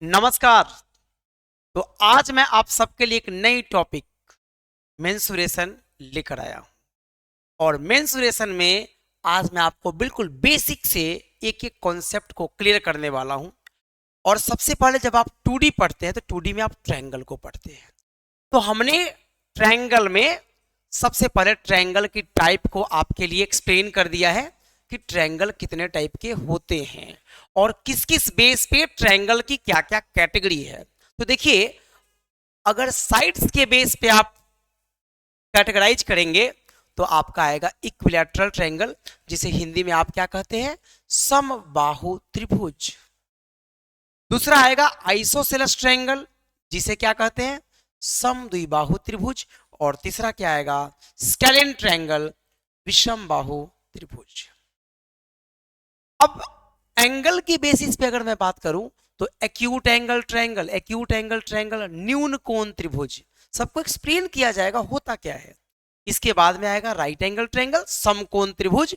नमस्कार। तो आज मैं आप सबके लिए एक नई टॉपिक मेंसुरेशन लेकर आया हूं। और मेंसुरेशन में आज मैं आपको बिल्कुल बेसिक से एक एक कॉन्सेप्ट को क्लियर करने वाला हूं। और सबसे पहले जब आप 2D पढ़ते हैं तो 2D में आप ट्रायंगल को पढ़ते हैं। तो हमने ट्रायंगल में सबसे पहले ट्रायंगल की टाइप को आपके लिए एक्सप्लेन कर दिया है कि ट्रायंगल कितने टाइप के होते हैं और किस किस बेस पे ट्रायंगल की क्या क्या कैटेगरी है। तो देखिए, अगर साइड्स के बेस पे आप कैटेगराइज करेंगे तो आपका आएगा इक्विलैटरल ट्रायंगल, जिसे हिंदी में आप क्या कहते हैं, समबाहु त्रिभुज। दूसरा आएगा आइसोसेलेस ट्रायंगल, जिसे क्या कहते हैं, समद्विबाहु त्रिभुज। और तीसरा क्या आएगा, स्केलेन ट्रायंगल, विषमबाहु त्रिभुज। अब एंगल की बेसिस पे अगर मैं बात करूं तो acute angle triangle, acute angle triangle, न्यून कोण त्रिभुज, सबको एक्सप्लेन किया जाएगा होता क्या है। इसके बाद में आएगा राइट एंगल ट्रायंगल, समकोण त्रिभुज,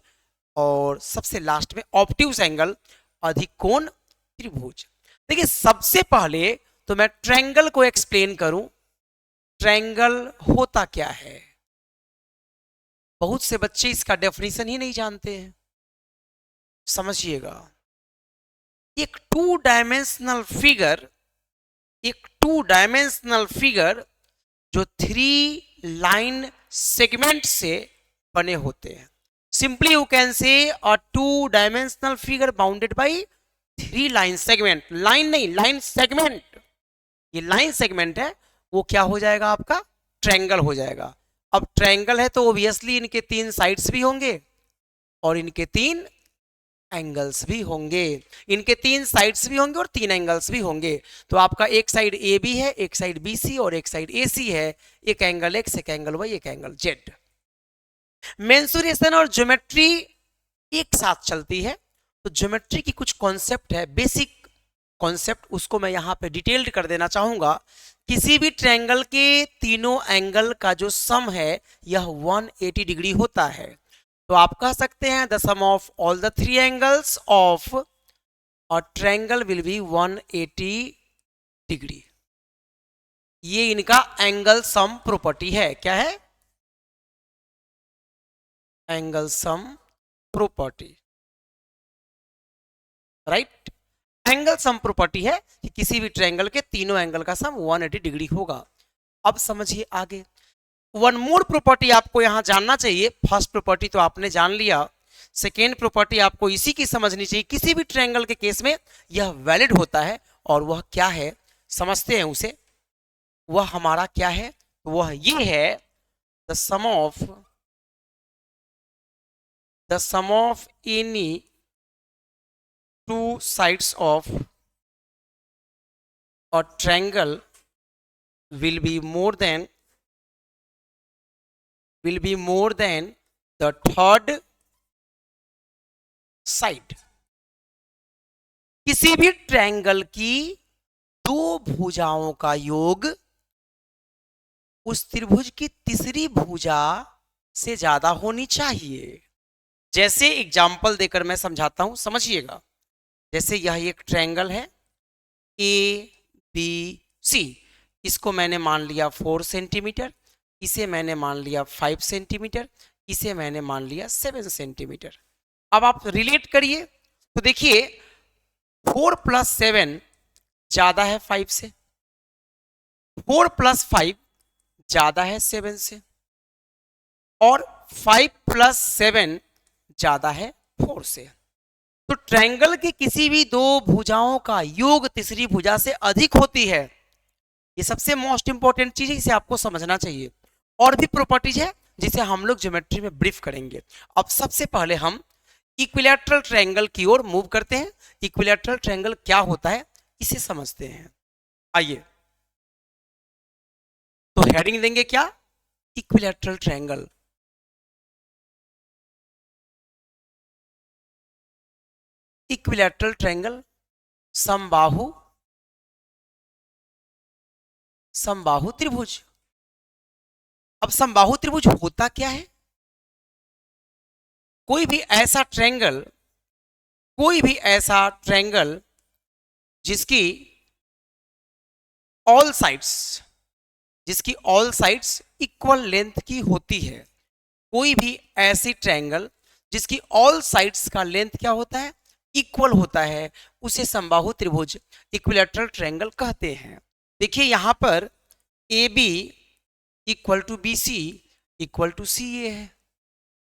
और सबसे लास्ट में ऑब्ट्यूज एंगल, अधिकोण त्रिभुज। देखिए, सबसे पहले तो मैं ट्रायंगल को एक्सप्लेन करूं, ट्रायंगल होता क्या है। बहुत से बच्चे इसका डेफिनेशन ही नहीं जानते हैं, समझिएगा। एक टू डायमेंशनल फिगर, एक टू डायमेंशनल फिगर जो 3 लाइन सेगमेंट से बने होते हैं। Simply you can say a two dimensional figure bounded by 3 line segment. Line नहीं, लाइन सेगमेंट। ये लाइन सेगमेंट है, वो क्या हो जाएगा, आपका ट्रायंगल हो जाएगा। अब ट्रायंगल है तो ओबियसली इनके 3 साइड्स भी होंगे और इनके 3 एंगल्स भी होंगे। इनके 3 साइड्स भी होंगे और 3 एंगल्स भी होंगे। तो आपका एक साइड ए बी है, एक साइड बी सी और एक साइड ए सी है। एक एंगल एक्स, एक एंगल वाई, एक एंगल जेड। मेंसुरेशन और ज्योमेट्री एक साथ चलती है। तो ज्योमेट्री की कुछ कॉन्सेप्ट है, बेसिक कॉन्सेप्ट, उसको मैं यहां पे डिटेल्ड कर देना चाहूंगा। किसी भी ट्रायंगल के तीनों एंगल का जो सम है यह 180 डिग्री होता है। तो आप कह सकते हैं the sum of all the 3 angles of a triangle will be 180 degree. ये इनका एंगल सम प्रॉपर्टी है। क्या है, angle sum property, right. Angle sum property है कि किसी भी ट्रायंगल के तीनों एंगल का सम 180 डिग्री होगा। अब समझिए आगे, वन मोर प्रॉपर्टी आपको यहां जानना चाहिए। फर्स्ट प्रॉपर्टी तो आपने जान लिया, सेकेंड प्रॉपर्टी आपको इसी की समझनी चाहिए। किसी भी ट्रायंगल के केस में यह वैलिड होता है, और वह क्या है, समझते हैं उसे। वह हमारा क्या है, वह ये है, the sum of any two sides of a triangle will be more than the third side। किसी भी ट्रायंगल की दो भुजाओं का योग उस त्रिभुज की तीसरी भुजा से ज्यादा होनी चाहिए। जैसे एग्जाम्पल देकर मैं समझाता हूं, समझिएगा। जैसे यह एक ट्रायंगल है ए बी सी, इसको मैंने मान लिया 4 सेंटीमीटर, इसे मैंने मान लिया 5 सेंटीमीटर, इसे मैंने मान लिया 7 सेंटीमीटर। अब आप रिलेट करिए तो देखिए, 4 + 7 ज्यादा है 5 से, 4 + 5 ज्यादा है 7 से, और 5 + 7 ज्यादा है 4 से। तो ट्रायंगल की किसी भी दो भुजाओं का योग तीसरी भुजा से अधिक होती है। ये सबसे मोस्ट इंपॉर्टेंट चीज है, इसे आपको समझना चाहिए। और भी प्रॉपर्टीज है जिसे हम लोग ज्योमेट्री में ब्रीफ करेंगे। अब सबसे पहले हम इक्विलैटरल ट्रायंगल की ओर मूव करते हैं। इक्विलैटरल ट्रायंगल क्या होता है इसे समझते हैं। आइए, तो हेडिंग देंगे क्या, इक्विलैटरल ट्रायंगल। इक्विलैटरल ट्रायंगल, समबाहु समबाहु त्रिभुज। अब समबाहु त्रिभुज होता क्या है, कोई भी ऐसा ट्रायंगल, कोई भी ऐसा ट्रायंगल जिसकी ऑल साइड्स, जिसकी ऑल साइड्स इक्वल लेंथ की होती है, कोई भी ऐसी ट्रायंगल जिसकी ऑल साइड्स का लेंथ क्या होता है, इक्वल होता है, उसे समबाहु त्रिभुज इक्विलैटरल ट्रायंगल कहते हैं। देखिए यहां पर A B equal to B C equal to C A है,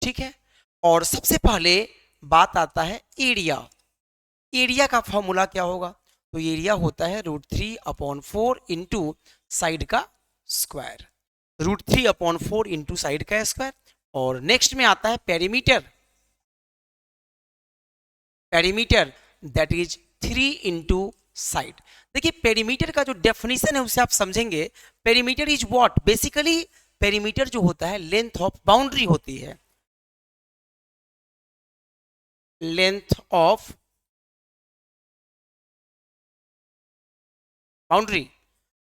ठीक है। और सबसे पहले बात आता है एरिया। एरिया का फॉर्मूला क्या होगा, तो एरिया होता है √3/4 इंटू साइड का स्क्वायर, √3/4 इंटू साइड का स्क्वायर। और नेक्स्ट में आता है perimeter, perimeter that is 3 into side. देखिए पेरीमीटर का जो डेफिनेशन है उसे आप समझेंगे। Perimeter is what, basically perimeter जो होता है लेंथ ऑफ बाउंड्री होती है, लेंथ ऑफ बाउंड्री।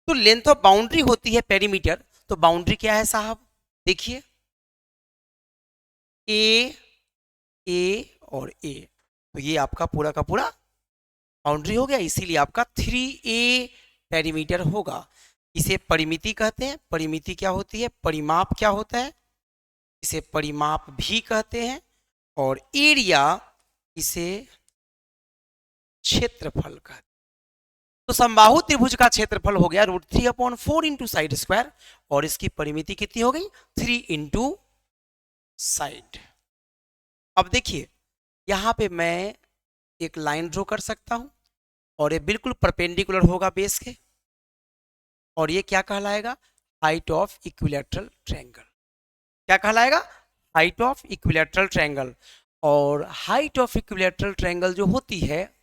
तो लेंथ ऑफ बाउंड्री होती है पेरीमीटर। तो बाउंड्री क्या है साहब, देखिए ए और ए, तो ये आपका पूरा का पूरा बाउंड्री हो गया, इसीलिए आपका 3A पेरीमीटर होगा। इसे परिमिति कहते हैं। परिमिति क्या होती है, परिमाप क्या होता है, इसे परिमाप भी कहते हैं। और एरिया इसे क्षेत्रफल कहते हैं। तो समबाहु त्रिभुज का क्षेत्रफल हो गया √3/4 इंटू साइड स्क्वायर, और इसकी परिमिति कितनी हो गई, 3 इंटू साइड। अब देखिए यहां पे मैं एक लाइन ड्रॉ कर सकता हूं, और ये बिल्कुल परपेंडिकुलर होगा बेस के, और ये क्या कहलाएगा, हाइट ऑफ इक्विलैटरल ट्रायंगल। क्या कहलाएगा, हाइट ऑफ इक्विलैटरल ट्रायंगल। और हाइट ऑफ इक्विलैटरल ट्रायंगल जो होती है,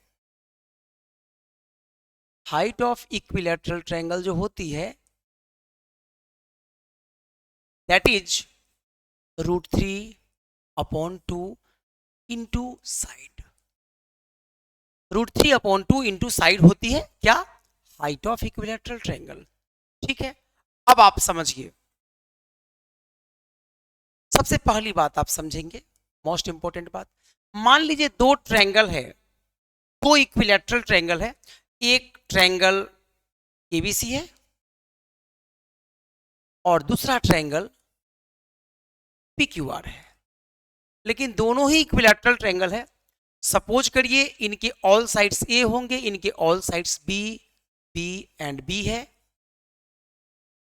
हाइट ऑफ इक्विलैटरल ट्रायंगल जो होती है that is √3/2 into side. √3/2 into side होती है क्या, हाइट ऑफ इक्विलैटरल ट्रायंगल, ठीक है। अब आप समझिए, सबसे पहली बात आप समझेंगे, मोस्ट इंपॉर्टेंट बात। मान लीजिए दो ट्रायंगल है, दो इक्विलैटरल ट्रायंगल है, एक ट्रायंगल एबीसी है और दूसरा ट्रायंगल पीक्यूआर है, लेकिन दोनों ही इक्विलैटरल ट्रायंगल है। सपोज करिए इनके ऑल साइड्स ए होंगे, इनके all sides B, B and B है।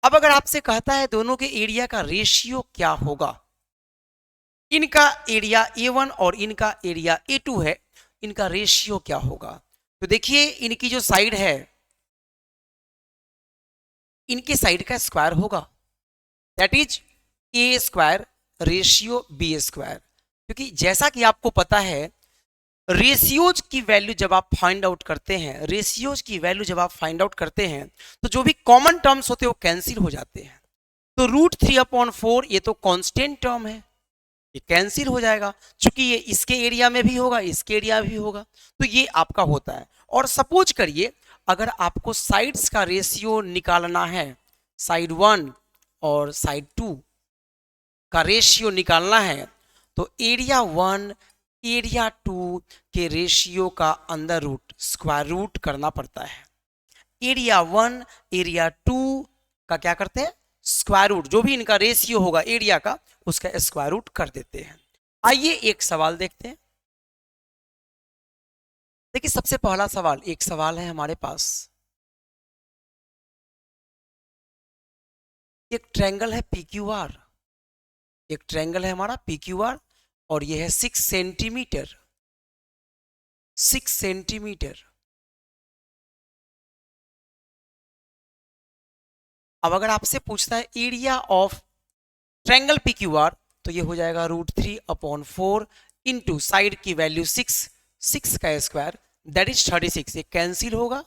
अब अगर आपसे कहता है दोनों के एरिया का रेशियो क्या होगा, इनका एरिया A1 और इनका एरिया A2 है, इनका रेशियो क्या होगा, तो देखिए इनकी जो साइड है, इनके साइड का स्क्वायर होगा, that is A² ratio B²। क्योंकि जैसा कि आपको पता है रेशियोज की वैल्यू जब आप फाइंड आउट करते हैं, रेशियोज की वैल्यू जब आप फाइंड आउट करते हैं, तो जो भी कॉमन टर्म्स होते हैं वो कैंसिल हो जाते हैं। तो √3/4 ये तो कांस्टेंट टर्म है, ये कैंसिल हो जाएगा, क्योंकि ये इसके एरिया में भी होगा, इसके एरिया में भी होगा, तो ये आपका होता है। और सपोज करिए अगर आपको साइड्स का रेशियो निकालना है, साइड 1 और साइड 2 का रेशियो निकालना है, तो एरिया 1 एरिया 2 के रेशियो का अंडर रूट स्क्वायर रूट करना पड़ता है। एरिया 1 एरिया 2 का क्या करते हैं, स्क्वायर रूट, जो भी इनका रेशियो होगा एरिया का उसका स्क्वायर रूट कर देते हैं। आइए एक सवाल देखते हैं। देखिए सबसे पहला सवाल, एक सवाल है हमारे पास, एक ट्रायंगल है PQR, एक ट्रायंगल है हमारा PQR, और यह है 6 सेंटीमीटर, 6 सेंटीमीटर। अब अगर आपसे पूछता है एरिया ऑफ ट्रायंगल PQR, तो ये हो जाएगा √3/4 इंटू साइड की वैल्यू 6, 6 का स्क्वायर दैट इज 36, ये कैंसिल होगा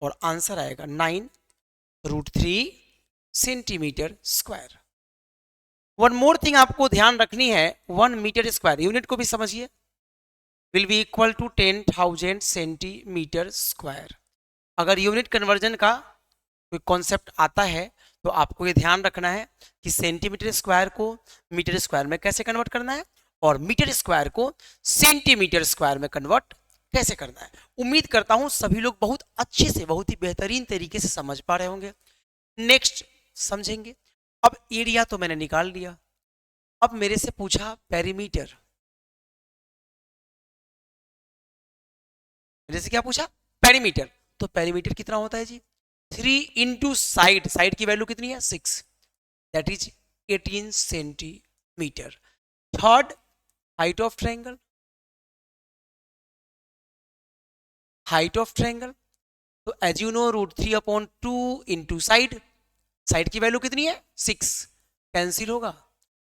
और आंसर आएगा 9√3 centimetre square. One more thing आपको ध्यान रखनी है, 1 मीटर स्क्वायर, यूनिट को भी समझिए, will be equal to 10,000 centimetre square. अगर यूनिट कन्वर्जन का कोई कॉन्सेप्ट आता है तो आपको ये ध्यान रखना है कि सेंटीमीटर स्क्वायर को मीटर स्क्वायर में कैसे कन्वर्ट करना है, और मीटर स्क्वायर को सेंटीमीटर स्क्वायर में कन्वर्ट कैसे करना है। उम्मीद करता हूं सभी लोग बहुत अच्छे से, बहुत ही बेहतरीन तरीके से समझ पा रहे होंगे। नेक्स्ट समझेंगे। अब एरिया तो मैंने निकाल लिया, अब मेरे से पूछा पेरीमीटर। मेरे से क्या पूछा? पेरीमीटर। तो पेरीमीटर कितना होता है जी? 3 इंटू साइड, साइड की वैल्यू कितनी है? 6, that is 18 centimetre. Third, height of triangle, height of triangle, तो as you know √3/2 into side, side की वैल्यू कितनी है? 6, कैंसिल होगा,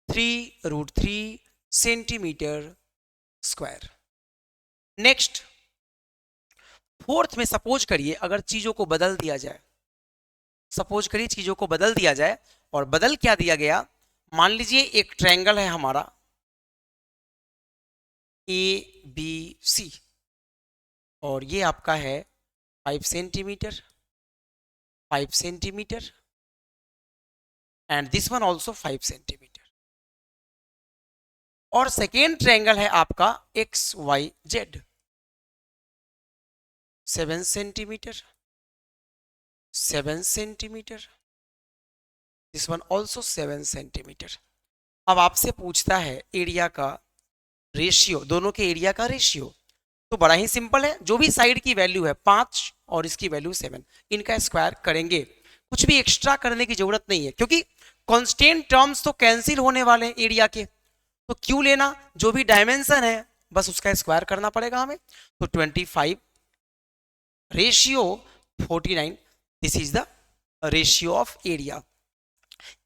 3√3 सेंटीमीटर स्क्वायर। नेक्स्ट, फोर्थ में सपोज करिए अगर चीजों को बदल दिया जाए, सपोज करिए चीजों को बदल दिया जाए, और बदल क्या दिया गया? मान लीजिए एक ट्रायंगल है हमारा ABC, और ये आपका है 5 centimetre, 5 centimetre, and this one also 5 centimetre. और सेकेंड ट्रायंगल है आपका XYZ, 7 centimetre, 7 centimetre, this one also 7 centimetre. अब आपसे पूछता है एरिया का रेशियो, दोनों के एरिया का रेशियो। तो बड़ा ही सिंपल है, जो भी साइड की वैल्यू है 5 और इसकी वैल्यू 7, इनका स्क्वायर करेंगे। कुछ भी एक्स्ट्रा करने की जरूरत नहीं है, क्योंकि कांस्टेंट टर्म्स तो कैंसिल होने वाले हैं एरिया के, तो क्यों लेना? जो भी डायमेंशन है बस उसका स्क्वायर करना पड़ेगा हमें। तो 25 ratio 49, this is the ratio of area.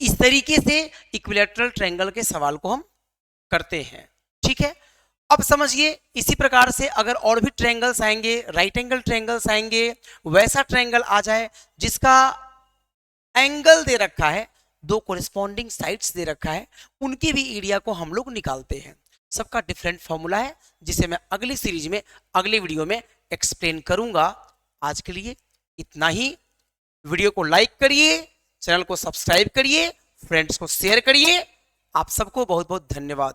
इस तरीके से इक्विलैटरल ट्रायंगल के सवाल को हम करते हैं। ठीक है, अब समझिए इसी प्रकार से अगर और भी ट्रायंगल्स आएंगे, राइट एंगल ट्रायंगल्स आएंगे, वैसा ट्रायंगल आ जाए जिसका एंगल दे रखा है, दो कोरिस्पॉन्डिंग साइड्स दे रखा है, उनके भी एरिया को हम लोग निकालते हैं। सबका डिफरेंट फॉर्मूला है, जिसे मैं अगली सीरीज में, अगली वीडियो में एक्सप्लेन करूंगा। आज के लिए इतना ही। वीडियो को लाइक करिए, चैनल को सब्सक्राइब करिए, फ्रेंड्स को शेयर करिए। आप सबको बहुत बहुत धन्यवाद।